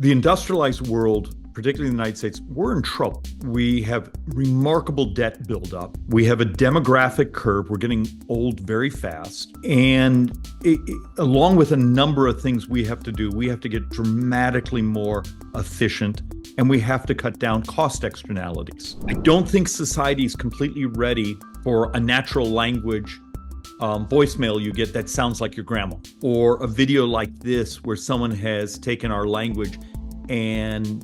The industrialized world, particularly in the United States, we're in trouble. We have remarkable debt buildup. We have a demographic curve. We're getting old very fast. And along with a number of things we have to do, we have to get dramatically more efficient, and we have to cut down cost externalities. I don't think society is completely ready for a natural language voicemail you get that sounds like your grandma, or a video like this where someone has taken our language and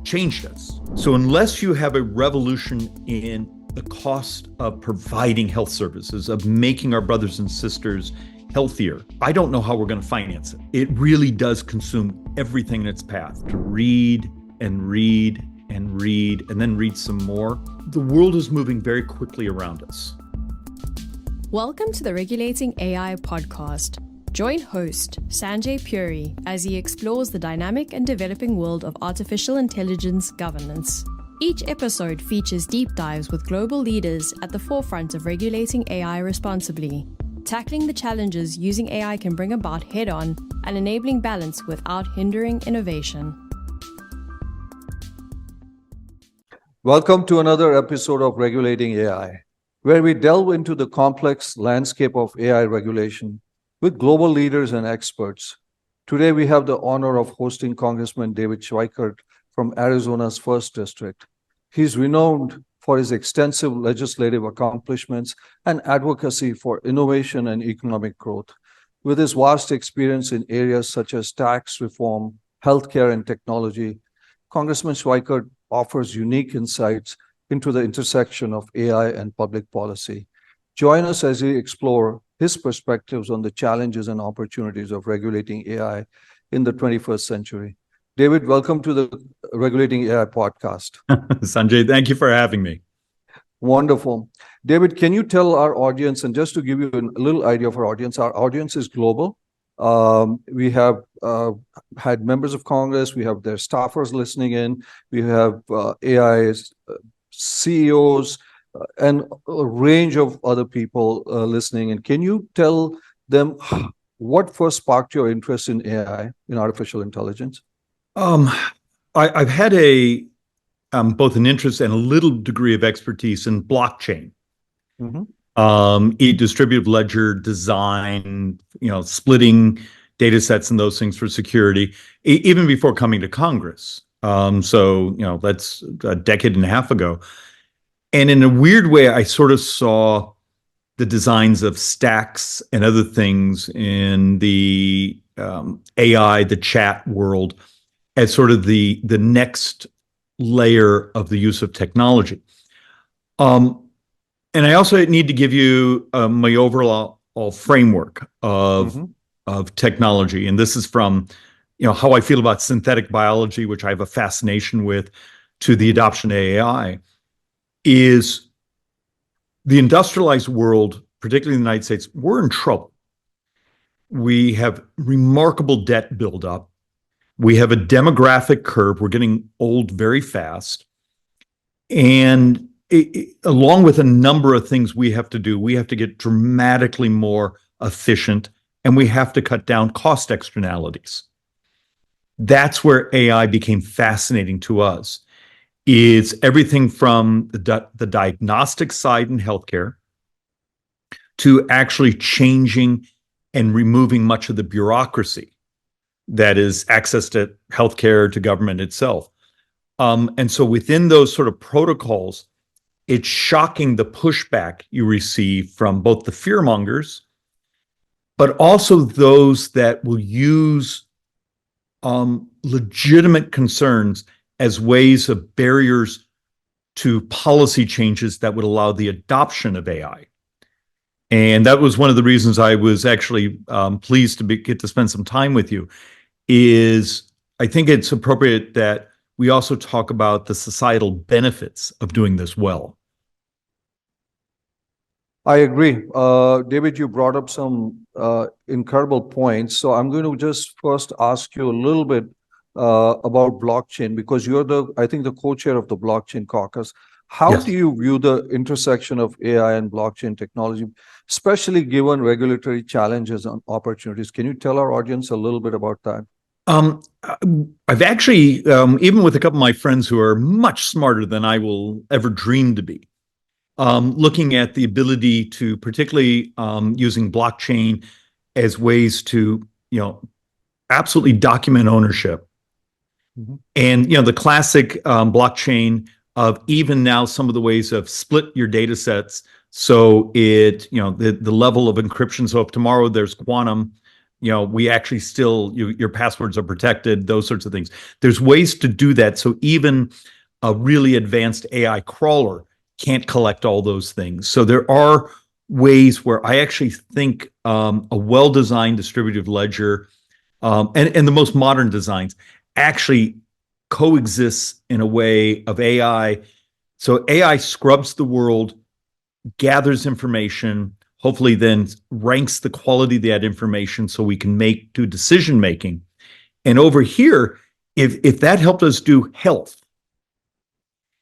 changed us. So unless you have a revolution in the cost of providing health services, of making our brothers and sisters healthier, I don't know how we're going to finance it. It really does consume everything in its path to read and read and read and then read some more. The world is moving very quickly around us. Welcome to the Regulating AI podcast. Join host Sanjay Puri as he explores the dynamic and developing world of artificial intelligence governance. Each episode features deep dives with global leaders at the forefront of regulating AI responsibly, tackling the challenges using AI can bring about head-on and enabling balance without hindering innovation. Welcome to another episode of Regulating AI, where we delve into the complex landscape of AI regulation with global leaders and experts. Today, we have the honor of hosting Congressman David Schweikert from Arizona's 1st District. He's renowned for his extensive legislative accomplishments and advocacy for innovation and economic growth. With his vast experience in areas such as tax reform, healthcare, and technology, Congressman Schweikert offers unique insights into the intersection of AI and public policy. Join us as we explore his perspectives on the challenges and opportunities of regulating AI in the 21st century. David, welcome to the Regulating AI podcast. Sanjay, thank you for having me. Wonderful. David, can you tell our audience, and just to give you a little idea of our audience is global. We have had members of Congress, we have their staffers listening in, we have AI's CEOs, and a range of other people listening. And can you tell them what first sparked your interest in AI, in artificial intelligence? I've had both an interest and a little degree of expertise in blockchain, distributed ledger design, splitting data sets and those things for security, even before coming to Congress. So that's a decade and a half ago. And in a weird way, I sort of saw the designs of stacks and other things in the AI, the chat world, as sort of the next layer of the use of technology. And I also need to give you my overall framework of technology. And this is from how I feel about synthetic biology, which I have a fascination with, to the adoption of AI, is the industrialized world, particularly in the United States, we're in trouble. We have remarkable debt buildup. We have a demographic curve. We're getting old very fast. And along with a number of things we have to do, we have to get dramatically more efficient, and we have to cut down cost externalities. That's where AI became fascinating to us. It's everything from the diagnostic side in healthcare to actually changing and removing much of the bureaucracy that is access to healthcare, to government itself. And so within those sort of protocols, it's shocking the pushback you receive from both the fearmongers, but also those that will use legitimate concerns as ways of barriers to policy changes that would allow the adoption of AI. And that was one of the reasons I was actually pleased to get to spend some time with you, is I think it's appropriate that we also talk about the societal benefits of doing this well. I agree. David, you brought up some incredible points. So I'm going to just first ask you a little bit about blockchain, because you're I think the co-chair of the Blockchain Caucus. How do you view the intersection of AI and blockchain technology, especially given regulatory challenges and opportunities? Can you tell our audience a little bit about that? I've actually, even with a couple of my friends who are much smarter than I will ever dream to be, looking at the ability to, particularly using blockchain as ways to, absolutely document ownership. Mhm. And, the classic blockchain of even now some of the ways of split your data sets. So the level of encryption. So if tomorrow there's quantum, we actually still, your passwords are protected, those sorts of things. There's ways to do that. So even a really advanced AI crawler can't collect all those things. So there are ways where I actually think a well-designed distributed ledger and the most modern designs actually coexists in a way of AI. So AI scrubs the world, gathers information, hopefully then ranks the quality of that information so we can do decision making. And over here, if that helped us do health,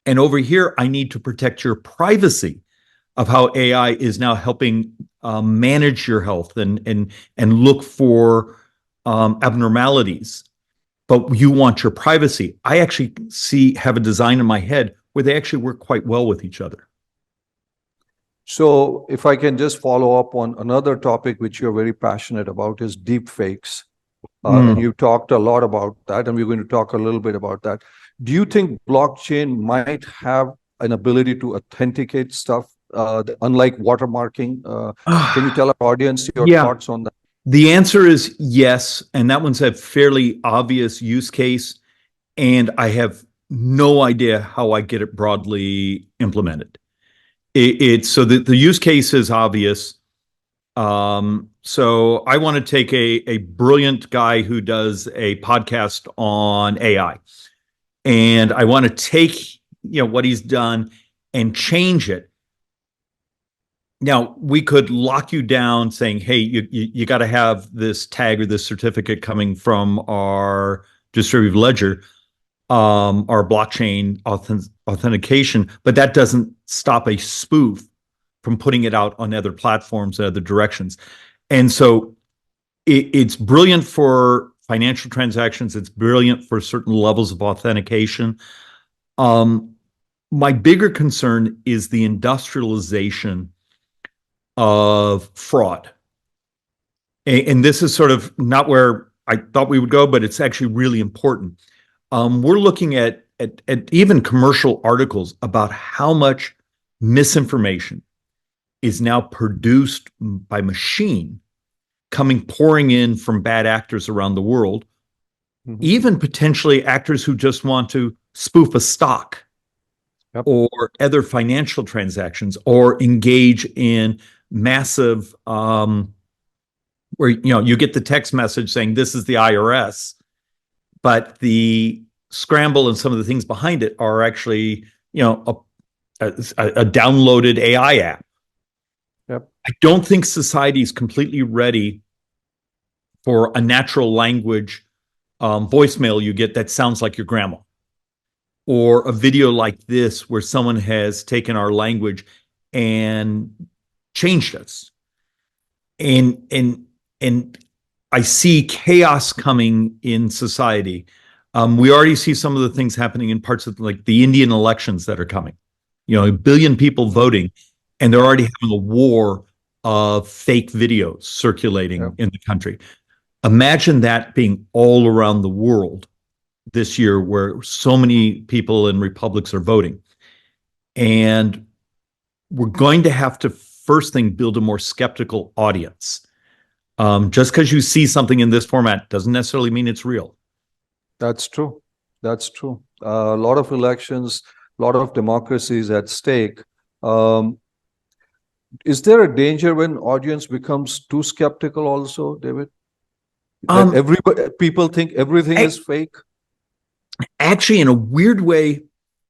and over here, I need to protect your privacy of how AI is now helping manage your health and look for abnormalities. But you want your privacy. I actually have a design in my head where they actually work quite well with each other. So if I can just follow up on another topic which you're very passionate about is deepfakes. And you talked a lot about that, and we're going to talk a little bit about that. Do you think blockchain might have an ability to authenticate stuff, unlike watermarking? Can you tell our audience your Yeah. thoughts on that? The answer is yes, and that one's a fairly obvious use case, and I have no idea how I get it broadly implemented. So the use case is obvious. So I want to take a brilliant guy who does a podcast on AI, and I want to take what he's done and change it. Now, we could lock you down saying, hey, you got to have this tag or this certificate coming from our distributed ledger, our blockchain authentication, but that doesn't stop a spoof from putting it out on other platforms and other directions. And so it's brilliant for financial transactions. It's brilliant for certain levels of authentication. My bigger concern is the industrialization of fraud. And this is sort of not where I thought we would go, but it's actually really important. We're looking at even commercial articles about how much misinformation is now produced by machine pouring in from bad actors around the world, even potentially actors who just want to spoof a stock. Yep. Or other financial transactions, or engage in massive where you get the text message saying this is the IRS, but the scramble and some of the things behind it are actually a downloaded AI app. Yep. I don't think society is completely ready for a natural language voicemail you get that sounds like your grandma, or a video like this where someone has taken our language and changed us. And I see chaos coming in society. We already see some of the things happening in parts of like the Indian elections that are coming. 1 billion people voting, and they're already having a war of fake videos circulating in the country. Imagine that being all around the world this year, where so many people in republics are voting. And we're going to have to, first thing, build a more skeptical audience. Just because you see something in this format doesn't necessarily mean it's real. That's true. That's true. A lot of elections, a lot of democracies at stake. Is there a danger when audience becomes too skeptical also, David? That people think everything is fake? Actually, in a weird way,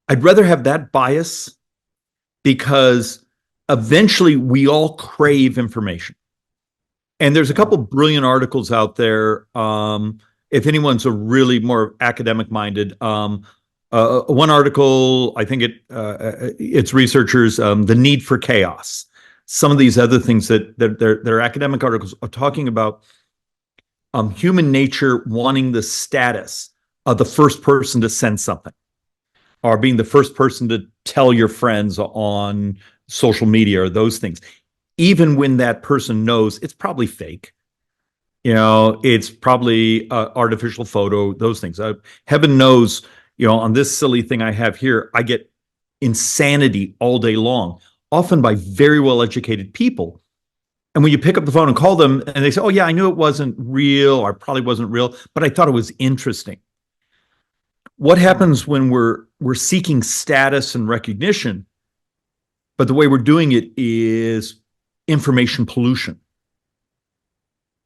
I'd rather have that bias, because eventually we all crave information. And there's a couple brilliant articles out there. If anyone's a really more academic minded, one article, I think it's researchers, The Need for Chaos. Some of these other things that they're academic articles are talking about human nature wanting the status of the first person to send something, or being the first person to tell your friends on social media or those things, even when that person knows it's probably fake. It's probably artificial photo, those things. Heaven knows, on this silly thing I have here, I get insanity all day long, often by very well-educated people. And when you pick up the phone and call them and they say, oh yeah, I knew it wasn't real, or probably wasn't real, but I thought it was interesting. What happens when we're seeking status and recognition, but the way we're doing it is information pollution?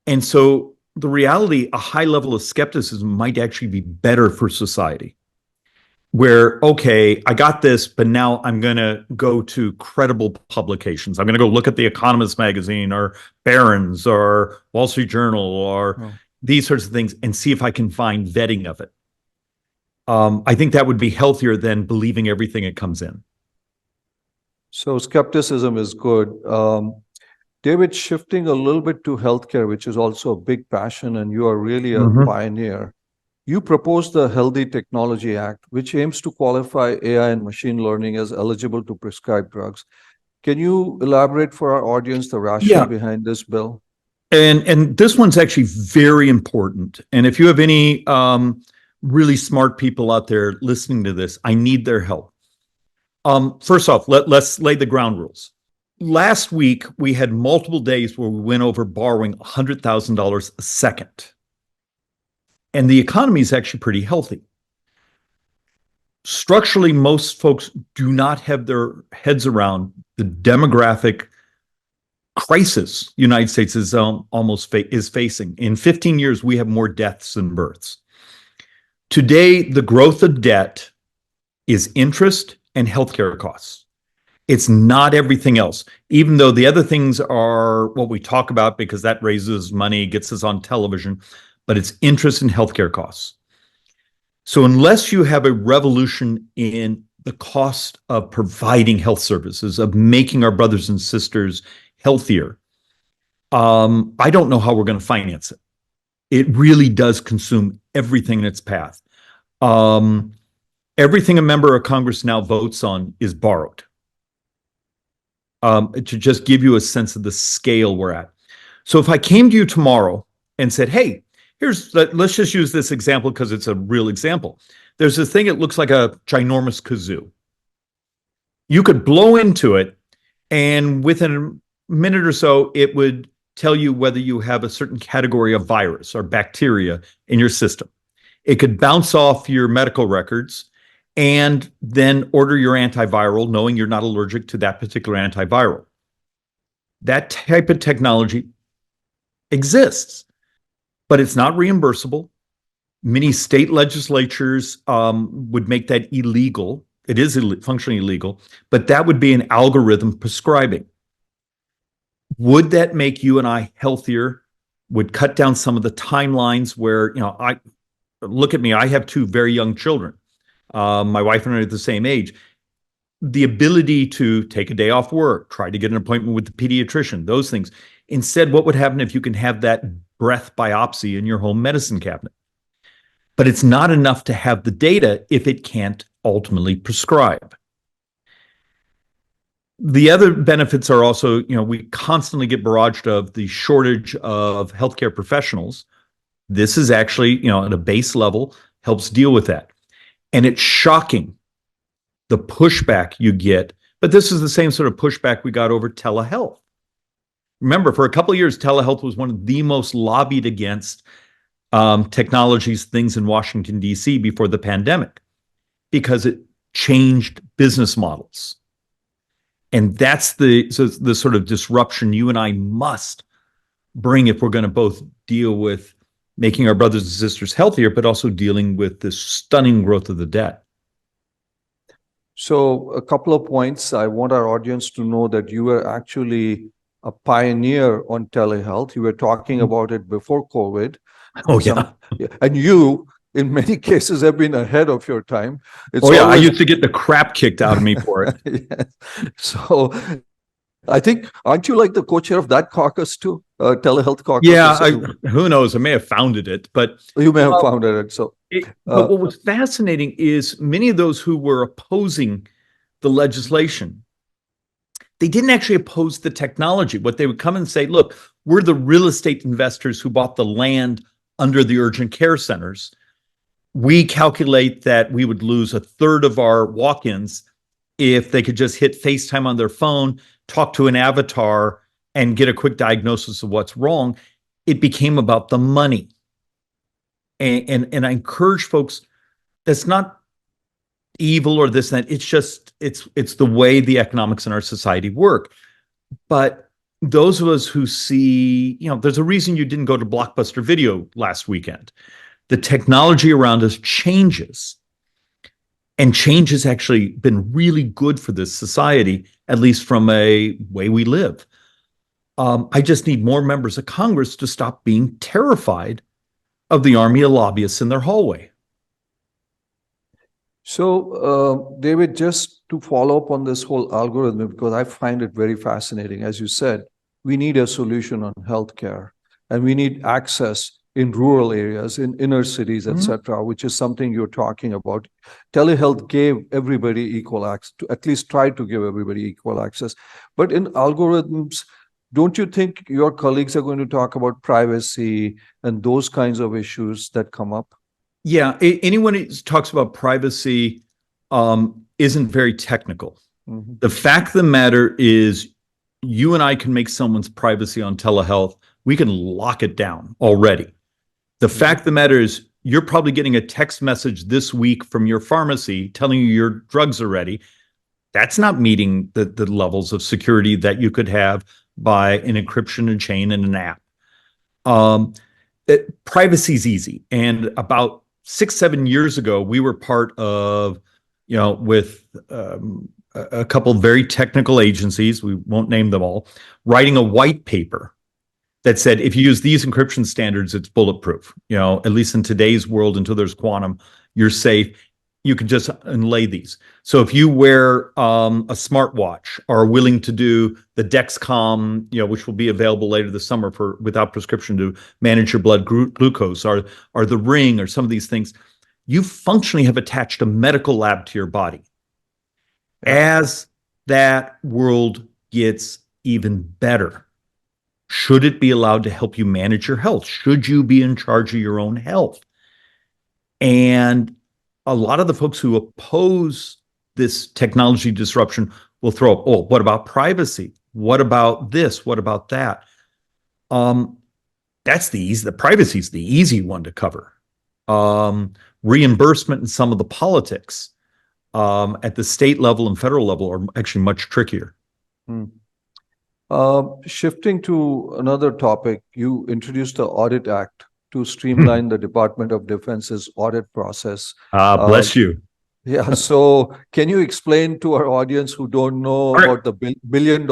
And so the reality, a high level of skepticism might actually be better for society, where, okay, I got this, but now I'm going to go to credible publications. I'm going to go look at The Economist magazine or Barron's or Wall Street Journal or these sorts of things and see if I can find vetting of it. I think that would be healthier than believing everything that comes in. So skepticism is good. David, shifting a little bit to healthcare, which is also a big passion, and you are really a pioneer. You proposed the Healthy Technology Act, which aims to qualify AI and machine learning as eligible to prescribe drugs. Can you elaborate for our audience the rationale behind this bill? And this one's actually very important. And if you have any really smart people out there listening to this, I need their help. First off, let's lay the ground rules. Last week, we had multiple days where we went over borrowing $100,000 a second. And the economy is actually pretty healthy. Structurally, most folks do not have their heads around the demographic crisis the United States is is facing. In 15 years, we have more deaths than births. Today, the growth of debt is interest and healthcare costs. It's not everything else, even though the other things are what we talk about because that raises money, gets us on television, but it's interest and healthcare costs. So unless you have a revolution in the cost of providing health services, of making our brothers and sisters healthier, I don't know how we're going to finance it. It really does consume everything in its path. Everything a member of Congress now votes on is borrowed. To just give you a sense of the scale we're at. So if I came to you tomorrow and said, hey, let's just use this example because it's a real example. There's this thing that looks like a ginormous kazoo. You could blow into it, and within a minute or so, it would tell you whether you have a certain category of virus or bacteria in your system. It could bounce off your medical records and then order your antiviral, knowing you're not allergic to that particular antiviral. That type of technology exists, but it's not reimbursable. Many state legislatures would make that illegal. It is functionally illegal, but that would be an algorithm prescribing. Would that make you and I healthier? Would cut down some of the timelines where, look at me, I have two very young children. My wife and I are the same age. The ability to take a day off work, try to get an appointment with the pediatrician, those things. Instead, what would happen if you can have that breath biopsy in your home medicine cabinet? But it's not enough to have the data if it can't ultimately prescribe. The other benefits are also, we constantly get barraged of the shortage of healthcare professionals. This is actually, at a base level, helps deal with that. And it's shocking, the pushback you get. But this is the same sort of pushback we got over telehealth. Remember, for a couple of years, telehealth was one of the most lobbied against technologies, things in Washington, D.C. before the pandemic, because it changed business models. And that's the sort of disruption you and I must bring if we're going to both deal with making our brothers and sisters healthier, but also dealing with this stunning growth of the debt. So a couple of points. I want our audience to know that you were actually a pioneer on telehealth. You were talking about it before COVID. Oh, yeah. And you, in many cases, have been ahead of your time. I used to get the crap kicked out of me for it. Yes. So I think, aren't you like the co-chair of that caucus too? Telehealth caucus or Yeah, something? who knows? I may have founded it, but You may have uh, founded it. So, but what was fascinating is many of those who were opposing the legislation, they didn't actually oppose the technology. What they would come and say, look, we're the real estate investors who bought the land under the urgent care centers. We calculate that we would lose a third of our walk-ins if they could just hit FaceTime on their phone, talk to an avatar, and get a quick diagnosis of what's wrong. It became about the money. And I encourage folks, that's not evil or this and that. It's just it's the way the economics in our society work. But those of us who see, there's a reason you didn't go to Blockbuster Video last weekend. The technology around us changes. And change has actually been really good for this society, at least from a way we live. I just need more members of Congress to stop being terrified of the army of lobbyists in their hallway. So, David, just to follow up on this whole algorithm, because I find it very fascinating. As you said, we need a solution on healthcare, and we need access in rural areas, in inner cities, etc., which is something you're talking about. Telehealth gave everybody equal access, to at least try to give everybody equal access. But in algorithms, don't you think your colleagues are going to talk about privacy and those kinds of issues that come up? Yeah, anyone who talks about privacy isn't very technical. The fact of the matter is, you and I can make someone's privacy on telehealth. We can lock it down already. The fact of the matter is, you're probably getting a text message this week from your pharmacy telling you your drugs are ready. That's not meeting the levels of security that you could have by an encryption and chain and an app. Privacy is easy. And about 6-7 years ago, we were part of, with a couple of very technical agencies, we won't name them all, writing a white paper that said, if you use these encryption standards, it's bulletproof. At least in today's world, until there's quantum, you're safe. You can just inlay these. So if you wear a smartwatch, or are willing to do the Dexcom, which will be available later this summer without prescription to manage your blood glucose, or the Ring, or some of these things, you functionally have attached a medical lab to your body. As that world gets even better, should it be allowed to help you manage your health? Should you be in charge of your own health? And a lot of the folks who oppose this technology disruption will throw up, oh, what about privacy? What about this? What about that? That's the privacy is the easy one to cover. Reimbursement and some of the politics at the state level and federal level are actually much trickier. Shifting to another topic, you introduced the Audit Act to streamline the Department of Defense's audit process. Bless you. Yeah, so can you explain to our audience who don't know about the $1 billion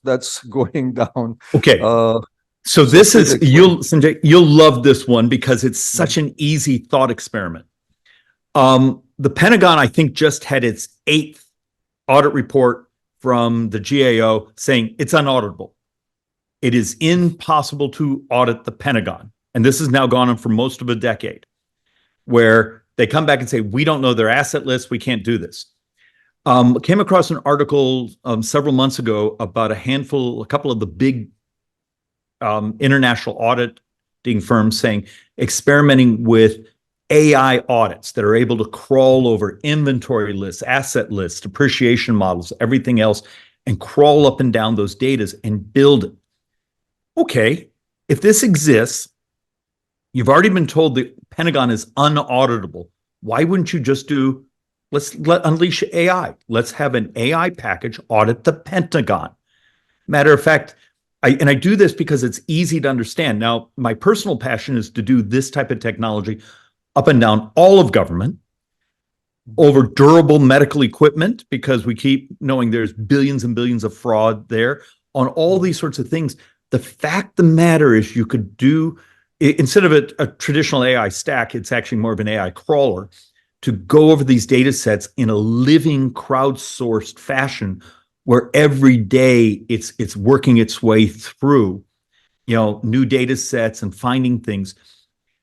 that's going down? Okay. So this is, Sanjay, you'll love this one because it's such an easy thought experiment. The Pentagon, I think, just had its 8th audit report from the GAO saying it's unauditable. It is impossible to audit the Pentagon. And this has now gone on for most of a decade, where they come back and say, we don't know their asset list, we can't do this. Came across an article several months ago about a couple of the big international auditing firms saying, experimenting with AI audits that are able to crawl over inventory lists, asset lists, depreciation models, everything else, and crawl up and down those data and build it. Okay, if this exists, you've already been told the Pentagon is unauditable. Why wouldn't you just let's unleash AI. Let's have an AI package audit the Pentagon. Matter of fact, I do this because it's easy to understand. Now, my personal passion is to do this type of technology up and down all of government, over durable medical equipment, because we keep knowing there's billions and billions of fraud there, on all these sorts of things. The fact of the matter is, you could do, instead of a traditional AI stack, it's actually more of an AI crawler to go over these data sets in a living, crowdsourced fashion where every day it's working its way through, new data sets and finding things.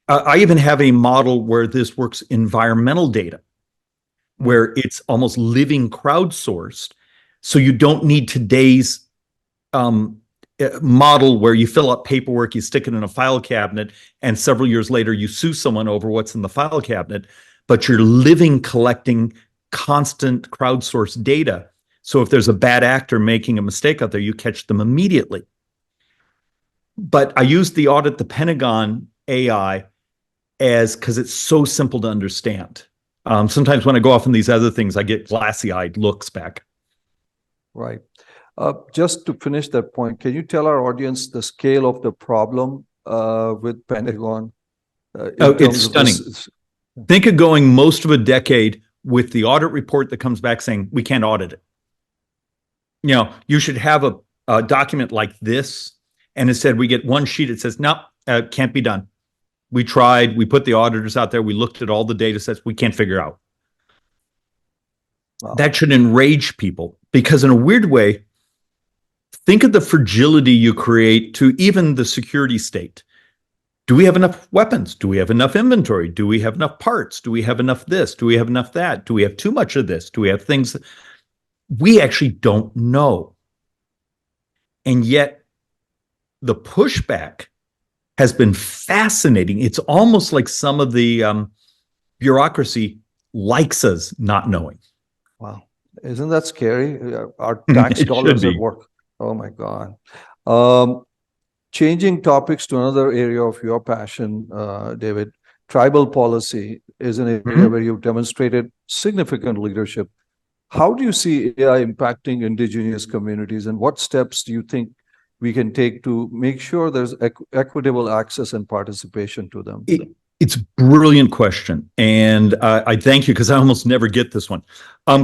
I even have a model where this works environmental data, where it's almost living crowdsourced. So you don't need today's model where you fill out paperwork, you stick it in a file cabinet, and several years later you sue someone over what's in the file cabinet, but you're living collecting constant crowdsourced data. So if there's a bad actor making a mistake out there, you catch them immediately. But I use the Audit the Pentagon AI because it's so simple to understand. Sometimes when I go off on these other things, I get glassy-eyed looks back. Right. Just to finish that point, can you tell our audience the scale of the problem with Pentagon? It's stunning. Think of going most of a decade with the audit report that comes back saying, we can't audit it. You should have a document like this, and instead we get one sheet that says, no, can't be done. We tried, we put the auditors out there, we looked at all the data sets, we can't figure out. Wow. That should enrage people, because in a weird way, think of the fragility you create to even the security state. Do we have enough weapons? Do we have enough inventory? Do we have enough parts? Do we have enough this? Do we have enough that? Do we have too much of this? Do we have things that we actually don't know? And yet the pushback has been fascinating. It's almost like some of the bureaucracy likes us not knowing. Wow. Isn't that scary? Our tax dollars at work. Oh my God. Changing topics to another area of your passion, David, tribal policy is an area where you've demonstrated significant leadership. How do you see AI impacting indigenous communities, and what steps do you think we can take to make sure there's equitable access and participation to them? It's a brilliant question, and I thank you, because I almost never get this one.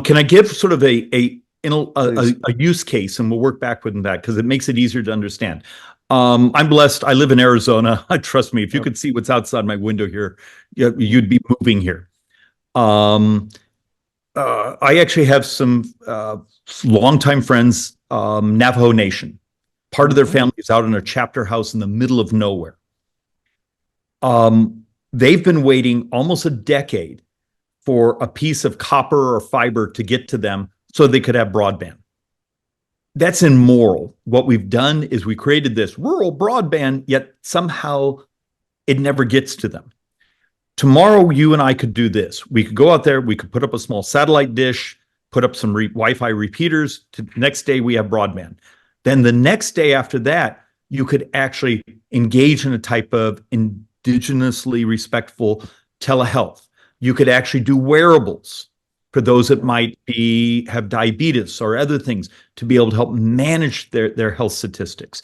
Can I give sort of a use case, and we'll work backward in that, because it makes it easier to understand. I'm blessed. I live in Arizona. Trust me, if you could see what's outside my window here, you'd be moving here. I actually have some longtime friends, Navajo Nation. Part of their family is out in a chapter house in the middle of nowhere. They've been waiting almost a decade for a piece of copper or fiber to get to them so they could have broadband. That's immoral. What we've done is we created this rural broadband, yet somehow it never gets to them. Tomorrow, you and I could do this. We could go out there, we could put up a small satellite dish, put up some Wi-Fi repeaters. The next day, we have broadband. Then the next day after that, you could actually engage in a type of indigenously respectful telehealth. You could actually do wearables for those that might have diabetes or other things, to be able to help manage their health statistics.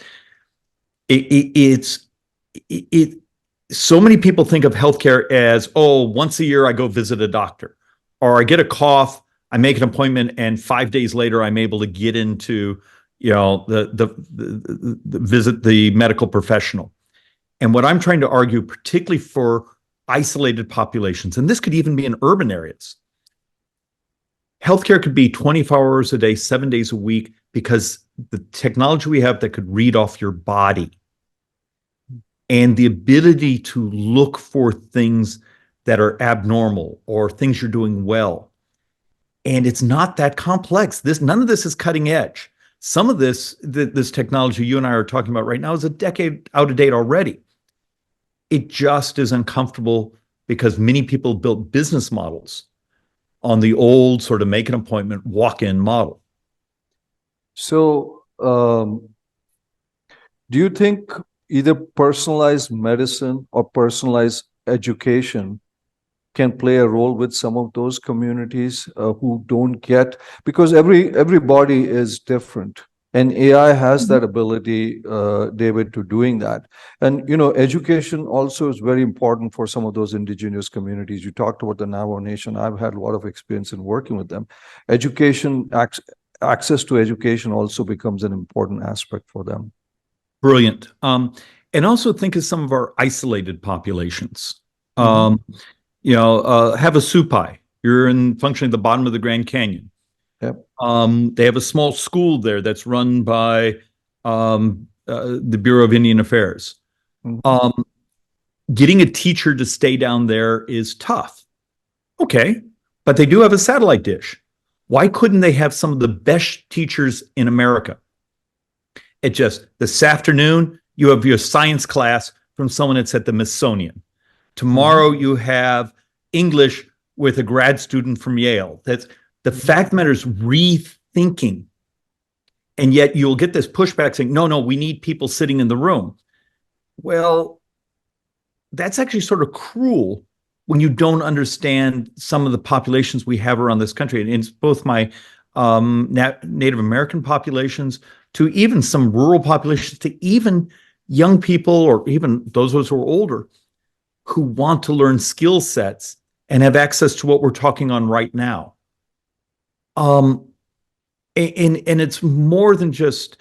So many people think of healthcare as, oh, once a year I go visit a doctor, or I get a cough, I make an appointment, and 5 days later I'm able to get into, the visit the medical professional. And what I'm trying to argue, particularly for isolated populations, and this could even be in urban areas, healthcare could be 24 hours a day, 7 days a week, because the technology we have that could read off your body, and the ability to look for things that are abnormal or things you're doing well. And it's not that complex. None of this is cutting edge. Some of this technology you and I are talking about right now is a decade out of date already. It just is uncomfortable because many people built business models on the old sort of make an appointment, walk-in model. So do you think either personalized medicine or personalized education can play a role with some of those communities who don't get, because everybody is different, and AI has that ability, David, to doing that. And education also is very important for some of those indigenous communities. You talked about the Navajo Nation. I've had a lot of experience in working with them. Education, access to education also becomes an important aspect for them. Brilliant. And also think of some of our isolated populations. Have a supai. You're functionally at the bottom of the Grand Canyon. Yep. They have a small school there that's run by the Bureau of Indian Affairs. Mhm. Getting a teacher to stay down there is tough. Okay, but they do have a satellite dish. Why couldn't they have some of the best teachers in America? It just, this afternoon, you have your science class from someone that's at the Smithsonian. Tomorrow, you have English with a grad student from Yale. That's the fact of the matter is rethinking. And yet you'll get this pushback saying, no, we need people sitting in the room. Well, that's actually sort of cruel when you don't understand some of the populations we have around this country. And it's both my Native American populations to even some rural populations to even young people or even those of us who are older who want to learn skill sets and have access to what we're talking on right now. And it's more than just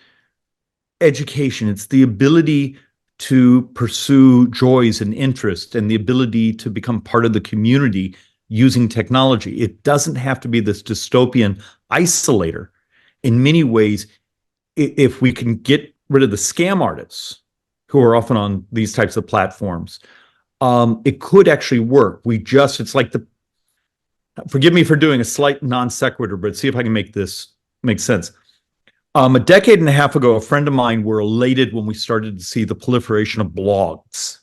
education. It's the ability to pursue joys and interests and the ability to become part of the community using technology. It doesn't have to be this dystopian isolator. In many ways, if we can get rid of the scam artists who are often on these types of platforms, it could actually work. It's like forgive me for doing a slight non sequitur, but see if I can make this make sense. A decade and a half ago, a friend of mine were elated when we started to see the proliferation of blogs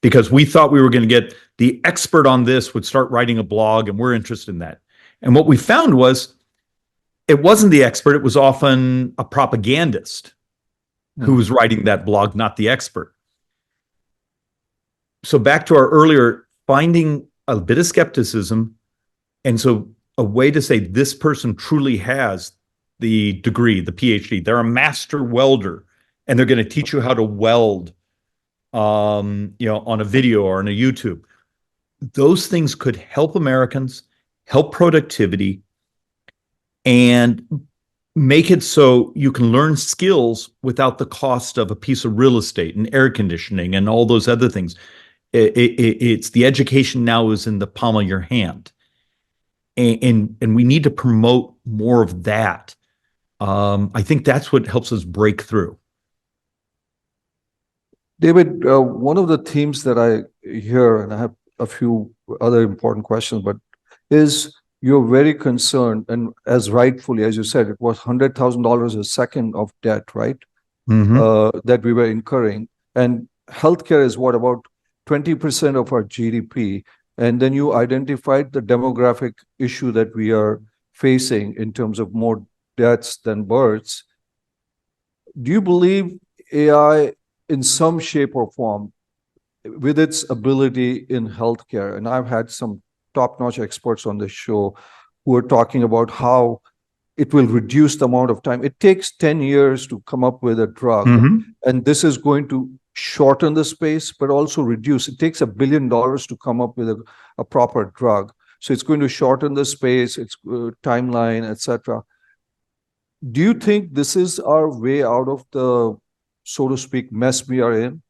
because we thought we were going to get the expert on this would start writing a blog, and we're interested in that. And what we found was it wasn't the expert. It was often a propagandist who was writing that blog, not the expert. So back to our earlier, finding a bit of skepticism. And so a way to say this person truly has the degree, the PhD, they're a master welder, and they're going to teach you how to weld, on a video or on a YouTube. Those things could help Americans, help productivity, and make it so you can learn skills without the cost of a piece of real estate and air conditioning and all those other things. It's the education now is in the palm of your hand. And we need to promote more of that. I think that's what helps us break through. David, one of the themes that I hear, and I have a few other important questions, but is you're very concerned, and as rightfully, as you said, it was $100,000 a second of debt, right? That we were incurring. And healthcare is what, about 20% of our GDP. And then you identified the demographic issue that we are facing in terms of more deaths than births. Do you believe AI in some shape or form, with its ability in healthcare, and I've had some top-notch experts on this show who are talking about how it will reduce the amount of time. It takes 10 years to come up with a drug, and this is going to shorten the space, but also reduce. It takes $1 billion to come up with a proper drug. So it's going to shorten the space, its timeline, etc. Do you think this is our way out of the, so to speak, mess we are in?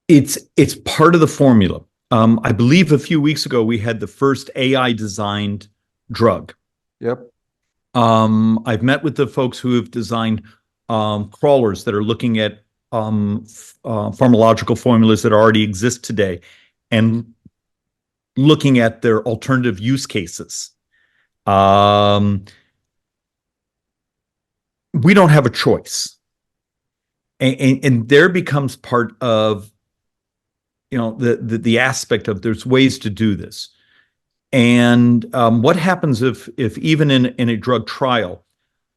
It's part of the formula. I believe a few weeks ago we had the first AI designed drug. Yep. I've met with the folks who have designed crawlers that are looking at pharmacological formulas that already exist today and looking at their alternative use cases. We don't have a choice. And there becomes part of the aspect of there's ways to do this. And what happens if even in a drug trial,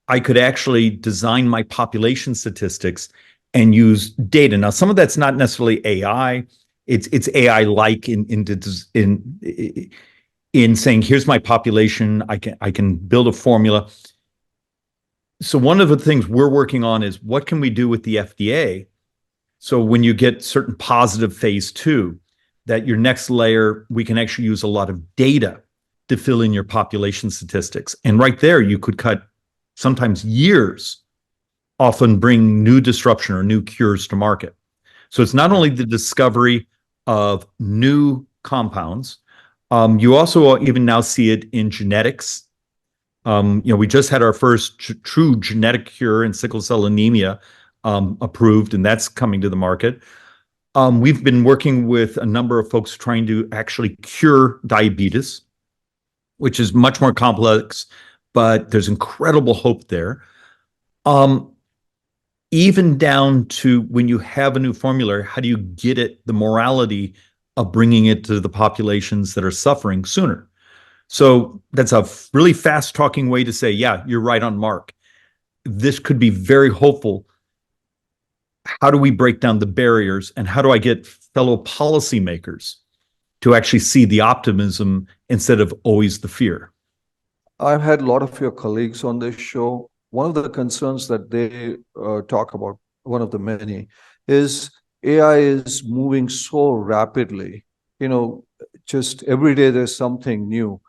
I could actually design my population statistics and use data. Now, some of that's not necessarily AI. It's AI-like in saying, here's my population. I can build a formula. So one of the things we're working on is what can we do with the FDA? So when you get certain positive phase 2, that your next layer, we can actually use a lot of data to fill in your population statistics. And right there, you could cut sometimes years, often bring new disruption or new cures to market. So it's not only the discovery of new compounds, you also even now see it in genetics. We just had our first true genetic cure in sickle cell anemia approved, and that's coming to the market. We've been working with a number of folks trying to actually cure diabetes, which is much more complex, but there's incredible hope there. Even down to when you have a new formula, how do you get it, the morality of bringing it to the populations that are suffering sooner? So that's a really fast talking way to say, yeah, you're right on mark. This could be very hopeful. How do we break down the barriers, and how do I get fellow policymakers to actually see the optimism instead of always the fear? I've had a lot of your colleagues on this show. One of the concerns that they talk about, one of the many, is AI is moving so rapidly. Just every day there's something new.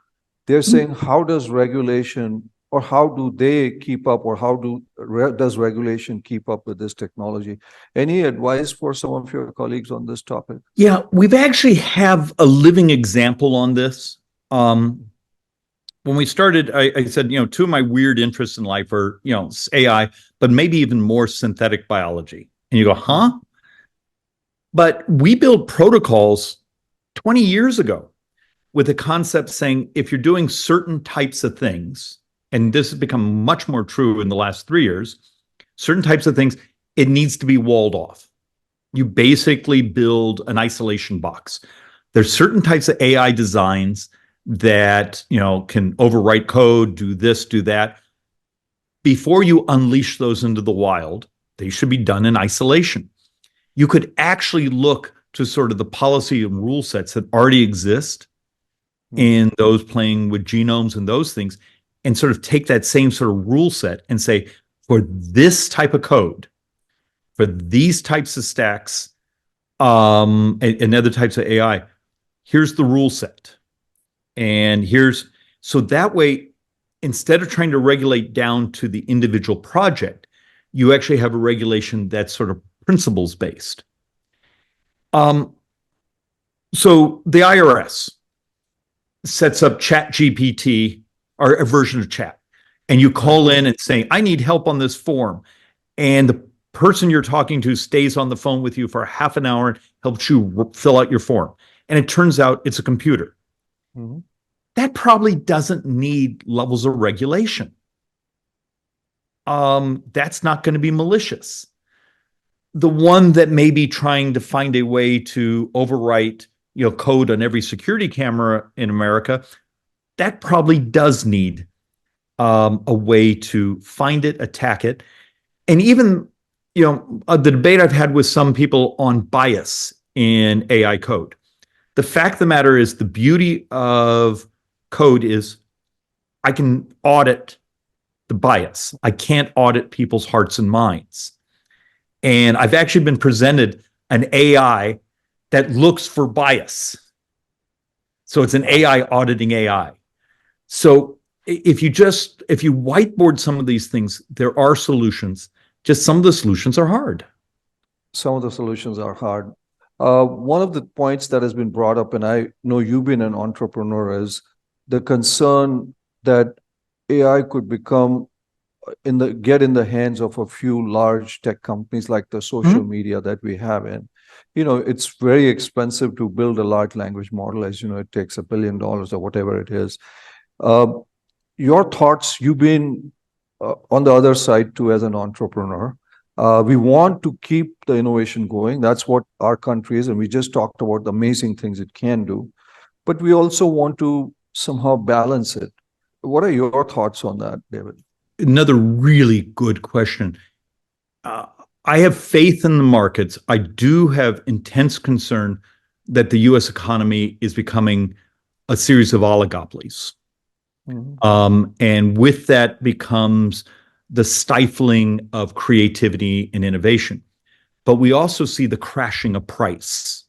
They're saying, how does regulation, or how do they keep up, or does regulation keep up with this technology? Any advice for some of your colleagues on this topic? Yeah, we've actually have a living example on this. When we started, I said, two of my weird interests in life are, AI, but maybe even more synthetic biology. And you go, huh? But we built protocols 20 years ago with a concept saying, if you're doing certain types of things, and this has become much more true in the last 3 years, certain types of things, it needs to be walled off. You basically build an isolation box. There's certain types of AI designs that can overwrite code, do this, do that. Before you unleash those into the wild, they should be done in isolation. You could actually look to sort of the policy and rule sets that already exist in those playing with genomes and those things, and sort of take that same sort of rule set and say, for this type of code, for these types of stacks, and other types of AI, here's the rule set. And so that way, instead of trying to regulate down to the individual project, you actually have a regulation that's sort of principles based. So the IRS sets up ChatGPT, or a version of chat, and you call in and say, I need help on this form. And the person you're talking to stays on the phone with you for half an hour and helps you fill out your form. And it turns out it's a computer. Mm-hmm. That probably doesn't need levels of regulation. That's not going to be malicious. The one that may be trying to find a way to overwrite, code on every security camera in America, that probably does need a way to find it, attack it. And even, the debate I've had with some people on bias in AI code. The fact of the matter is, the beauty of code is I can audit the bias. I can't audit people's hearts and minds. And I've actually been presented an AI that looks for bias. So it's an AI auditing AI. So if you whiteboard some of these things, there are solutions. Just some of the solutions are hard. Some of the solutions are hard. One of the points that has been brought up, and I know you've been an entrepreneur, is the concern that AI could get in the hands of a few large tech companies, like the social media that we have in. It's very expensive to build a large language model. As you know, it takes $1 billion or whatever it is. Your thoughts, you've been on the other side too as an entrepreneur. We want to keep the innovation going. That's what our country is. And we just talked about the amazing things it can do. But we also want to somehow balance it. What are your thoughts on that, David? Another really good question. I have faith in the markets. I do have intense concern that the U.S. economy is becoming a series of oligopolies. Mm-hmm. And with that becomes the stifling of creativity and innovation. But we also see the crashing of price.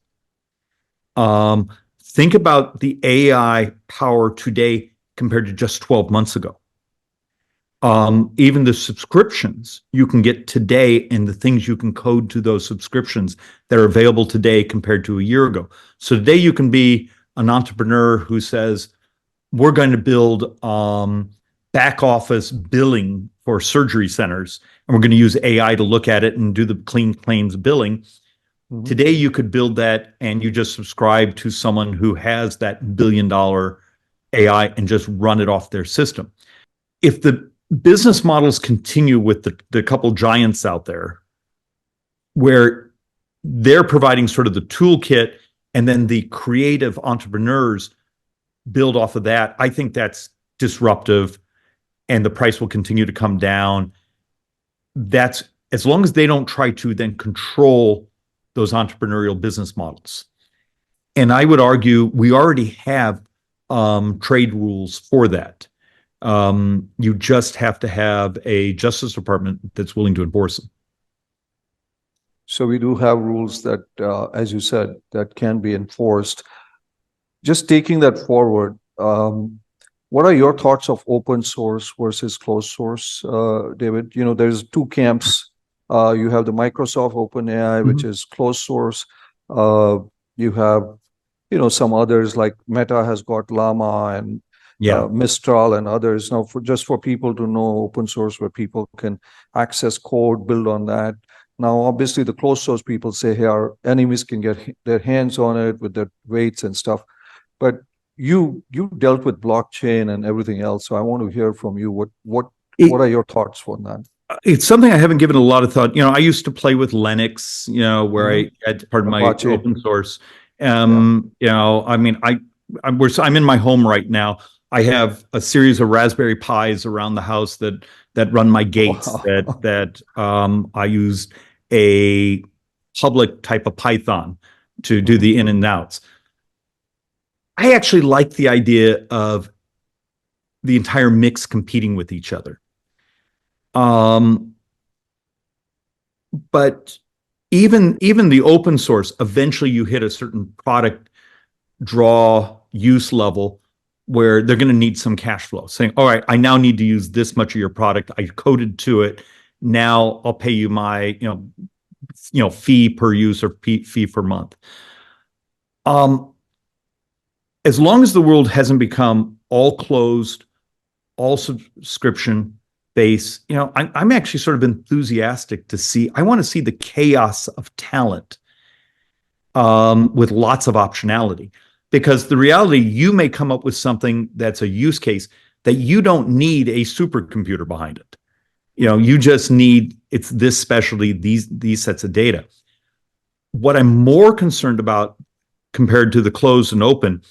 Think about the AI power today compared to just 12 months ago. Even the subscriptions you can get today and the things you can code to those subscriptions that are available today compared to a year ago. So today you can be an entrepreneur who says, we're going to build back office billing for surgery centers, and we're going to use AI to look at it and do the clean claims billing. Mhm. Today, you could build that and you just subscribe to someone who has that $1 billion AI and just run it off their system. If the business models continue with the couple giants out there, where they're providing sort of the toolkit and then the creative entrepreneurs build off of that, I think that's disruptive and the price will continue to come down. That's as long as they don't try to then control those entrepreneurial business models. And I would argue we already have trade rules for that. You just have to have a Justice Department that's willing to enforce them. So we do have rules that, as you said, that can be enforced. Just taking that forward, what are your thoughts of open source versus closed source, David? You know, there's two camps. You have the Microsoft OpenAI, which is closed source. You have, you know, some others like Meta has got Llama and Mistral and others. Now, just for people to know, open source where people can access code, build on that. Now, obviously, the closed source people say, hey, our enemies can get their hands on it with their weights and stuff. But you dealt with blockchain and everything else. So I want to hear from you. What are your thoughts on that? It's something I haven't given a lot of thought. You know, I used to play with Linux, you know, where I had part of my open source. You know, I mean, I'm in my home right now. I have a series of Raspberry Pis around the house that run my gates. That I used a public type of Python to do the in and outs. I actually like the idea of the entire mix competing with each other. But even the open source, eventually you hit a certain product draw use level where they're going to need some cash flow, saying, all right, I now need to use this much of your product. I coded to it. Now I'll pay you my, fee per use or fee per month. As long as the world hasn't become all closed, all subscription based, you know, I'm actually sort of enthusiastic to see. I want to see the chaos of talent with lots of optionality. Because the reality, you may come up with something that's a use case that you don't need a supercomputer behind it. You know, you just need, it's this specialty, these sets of data. What I'm more concerned about compared to the closed and open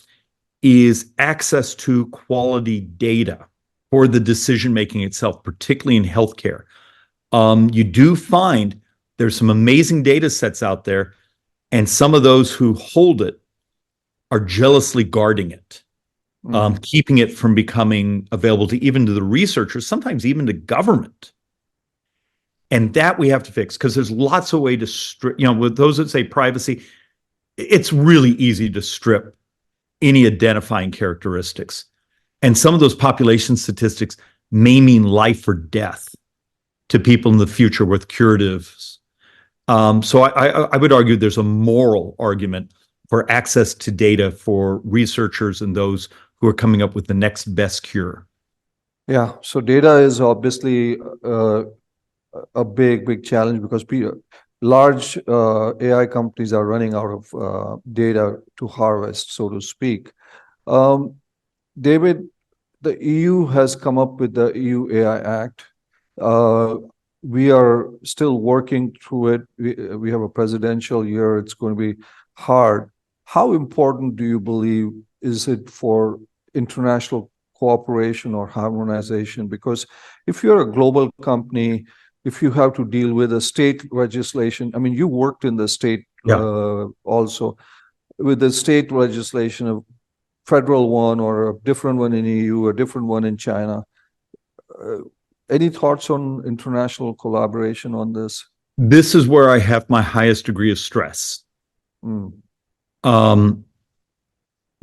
is access to quality data for the decision-making itself, particularly in healthcare. You do find there's some amazing data sets out there, and some of those who hold it are jealously guarding it, keeping it from becoming available to even to the researchers, sometimes even to government. And that we have to fix, because there's lots of ways to strip, you know, with those that say privacy, it's really easy to strip any identifying characteristics. And some of those population statistics may mean life or death to people in the future with curatives. So I would argue there's a moral argument for access to data for researchers and those who are coming up with the next best cure. Yeah, so data is obviously a big challenge because large AI companies are running out of data to harvest, so to speak. David, the EU has come up with the EU AI Act. We are still working through it. We have a presidential year. It's going to be hard. How important do you believe is it for international cooperation or harmonization? Because if you're a global company, if you have to deal with a state legislation, I mean, you worked in the state also, with the state legislation, of federal one or a different one in EU, a different one in China. Any thoughts on international collaboration on this? This is where I have my highest degree of stress.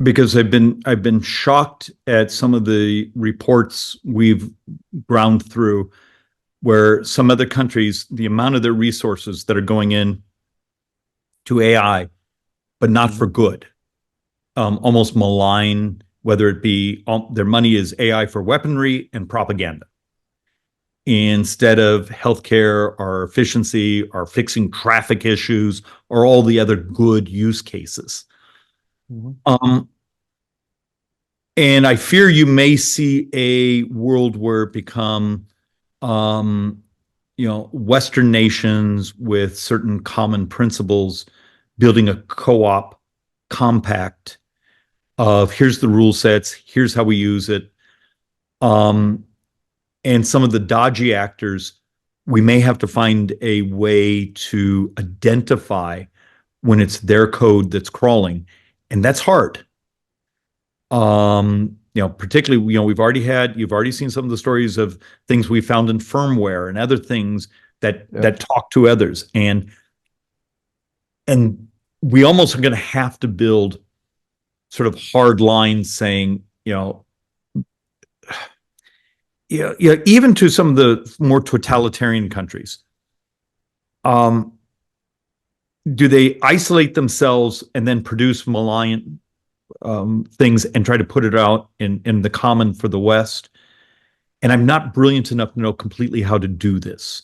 Because I've been shocked at some of the reports we've ground through, where some other countries, the amount of their resources that are going in to AI, but not for good, almost malign whether it be their money is AI for weaponry and propaganda instead of healthcare or efficiency or fixing traffic issues or all the other good use cases. And I fear you may see a world where it become, Western nations with certain common principles building a co-op compact of here's the rule sets, here's how we use it. And some of the dodgy actors, we may have to find a way to identify when it's their code that's crawling, and that's hard. Particularly, you've already seen some of the stories of things we found in firmware and other things that talk to others, and we almost are going to have to build sort of hard lines saying, even to some of the more totalitarian countries, do they isolate themselves and then produce malign things and try to put it out in the common for the West? And I'm not brilliant enough to know completely how to do this.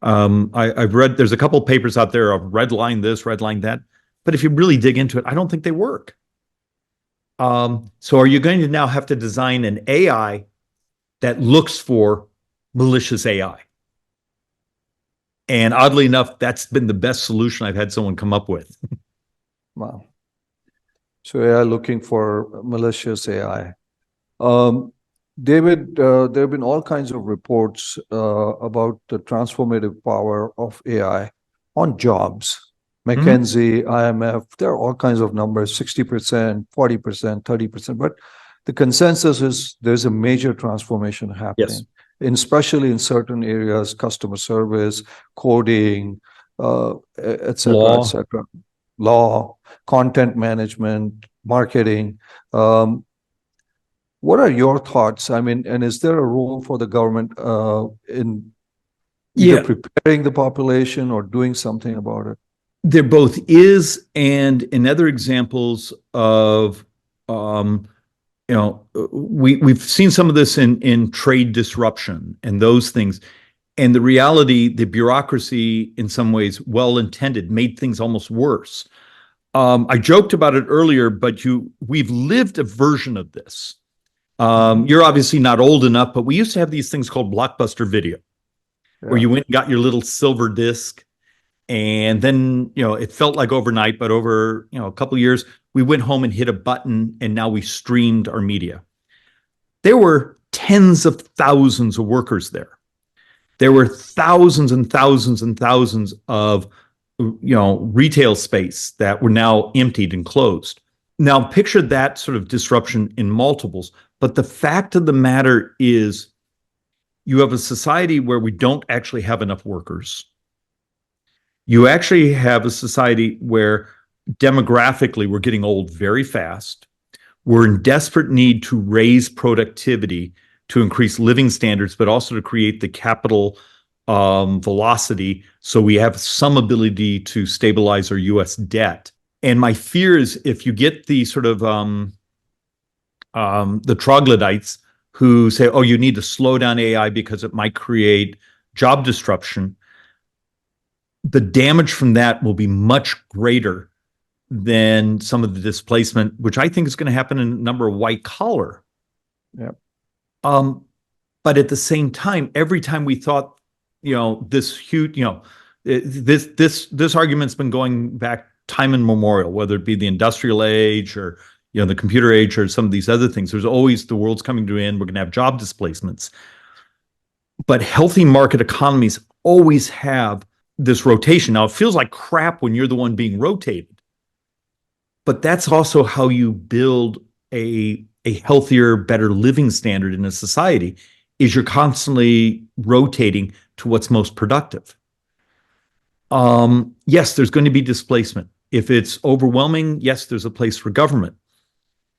I've read, there's a couple of papers out there of redline this, redline that, but if you really dig into it, I don't think they work. So are you going to now have to design an AI that looks for malicious AI? And oddly enough, that's been the best solution I've had someone come up with. Wow. So AI looking for malicious AI. David, there have been all kinds of reports about the transformative power of AI on jobs. McKinsey, IMF, there are all kinds of numbers, 60%, 40%, 30%. But the consensus is there's a major transformation happening, especially in certain areas, customer service, coding, et cetera, et cetera. Law, content management, marketing. What are your thoughts? I mean, and is there a role for the government in either preparing the population or doing something about it? There both is, and in other examples of, we've seen some of this in trade disruption and those things. And the reality, the bureaucracy, in some ways, well-intended, made things almost worse. I joked about it earlier, but we've lived a version of this. You're obviously not old enough, but we used to have these things called Blockbuster Video, where you went and got your little silver disc, and then, it felt like overnight, but over, a couple of years, we went home and hit a button, and now we streamed our media. There were tens of thousands of workers there. There were thousands and thousands and thousands of, retail space that were now emptied and closed. Now, picture that sort of disruption in multiples. But the fact of the matter is, you have a society where we don't actually have enough workers. You actually have a society where demographically we're getting old very fast. We're in desperate need to raise productivity to increase living standards, but also to create the capital velocity so we have some ability to stabilize our US debt. And my fear is if you get the sort of the troglodytes who say, oh, you need to slow down AI because it might create job disruption, the damage from that will be much greater than some of the displacement, which I think is going to happen in a number of white collar. But at the same time, every time we thought, this huge, this argument's been going back time immemorial, whether it be the industrial age or, the computer age or some of these other things. There's always the world's coming to an end. We're going to have job displacements. But healthy market economies always have this rotation. Now, it feels like crap when you're the one being rotated. But that's also how you build a healthier, better living standard in a society, is you're constantly rotating to what's most productive. Yes, there's going to be displacement. If it's overwhelming, yes, there's a place for government.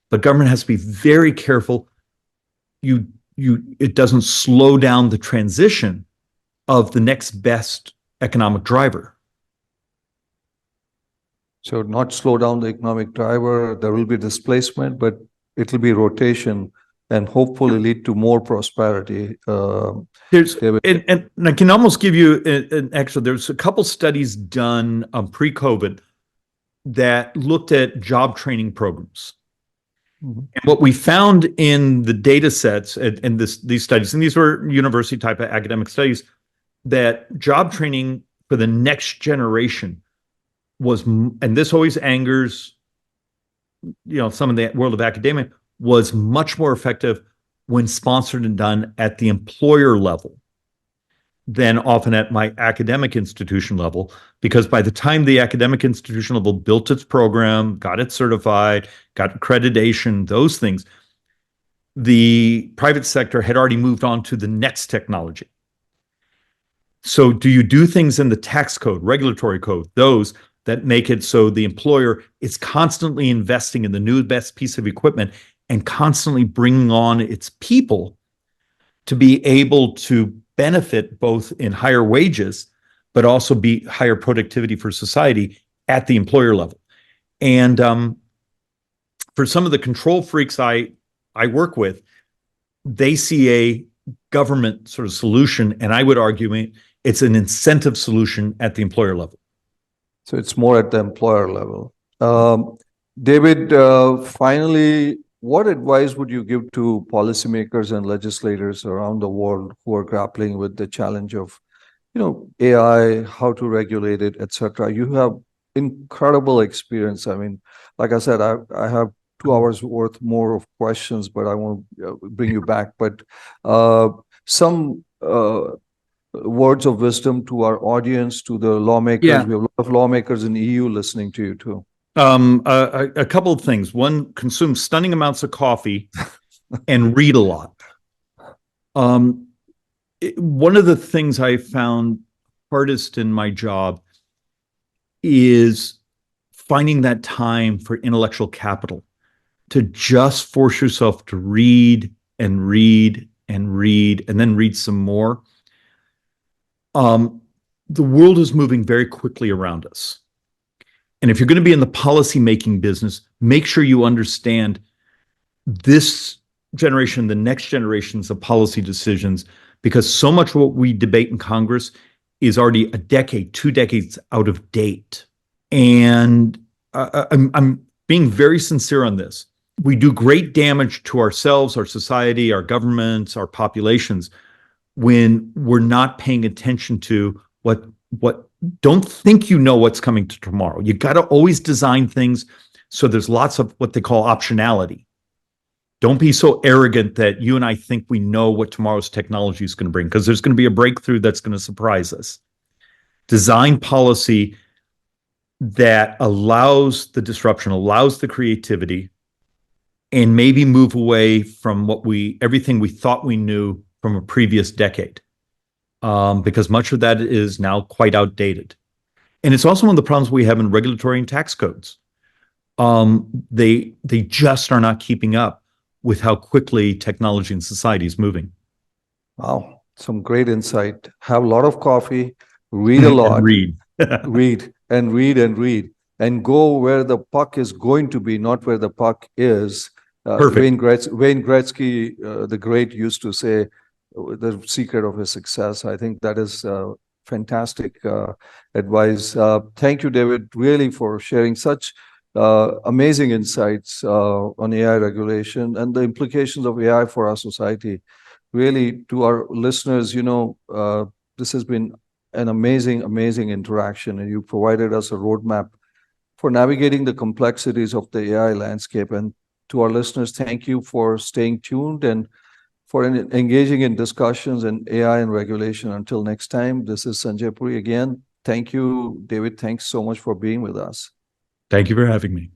But government has to be very careful. It doesn't slow down the transition of the next best economic driver. So not slow down the economic driver, there will be displacement, but it'll be rotation and hopefully lead to more prosperity. David. And I can almost give you an extra. There's a couple studies done pre-COVID that looked at job training programs. Mhm. And what we found in the data sets and these studies, and these were university type of academic studies, that job training for the next generation was, and this always angers, some of the world of academia, was much more effective when sponsored and done at the employer level than often at my academic institution level, because by the time the academic institution level built its program, got it certified, got accreditation, those things, the private sector had already moved on to the next technology. So do you do things in the tax code, regulatory code, those that make it so the employer is constantly investing in the new best piece of equipment and constantly bringing on its people to be able to benefit both in higher wages, but also be higher productivity for society at the employer level. And for some of the control freaks I work with, they see a government sort of solution, and I would argue it's an incentive solution at the employer level. So it's more at the employer level. David, finally, what advice would you give to policymakers and legislators around the world who are grappling with the challenge of, AI, how to regulate it, etc.? You have incredible experience. I mean, like I said, I have 2 hours worth more of questions, but I won't bring you back. But some words of wisdom to our audience, to the lawmakers. Yeah. We have a lot of lawmakers in EU listening to you too. A couple of things. One, consume stunning amounts of coffee and read a lot. One of the things I found hardest in my job is finding that time for intellectual capital, to just force yourself to read and read and read and then read some more. The world is moving very quickly around us. And if you're going to be in the policy making business, make sure you understand this generation, the next generations of policy decisions, because so much of what we debate in Congress is already a decade, 2 decades out of date. And I'm being very sincere on this. We do great damage to ourselves, our society, our governments, our populations when we're not paying attention to what don't think what's coming to tomorrow. You got to always design things so there's lots of what they call optionality. Don't be so arrogant that you and I think we know what tomorrow's technology is going to bring, because there's going to be a breakthrough that's going to surprise us. Design policy that allows the disruption, allows the creativity, and maybe move away from everything we thought we knew from a previous decade. Because much of that is now quite outdated. And it's also one of the problems we have in regulatory and tax codes. They just are not keeping up with how quickly technology and society is moving. Wow, some great insight. Have a lot of coffee, read a lot. Read. Read and read and read. And go where the puck is going to be, not where the puck is. Perfect. Wayne Gretzky, the great, used to say, the secret of his success. I think that is fantastic advice. Thank you, David, really, for sharing such amazing insights on AI regulation and the implications of AI for our society. Really, to our listeners, this has been an amazing, amazing interaction, and you provided us a roadmap for navigating the complexities of the AI landscape. And to our listeners, thank you for staying tuned and for engaging in discussions in AI and regulation. Until next time, this is Sanjay Puri again. Thank you, David. Thanks so much for being with us. Thank you for having me.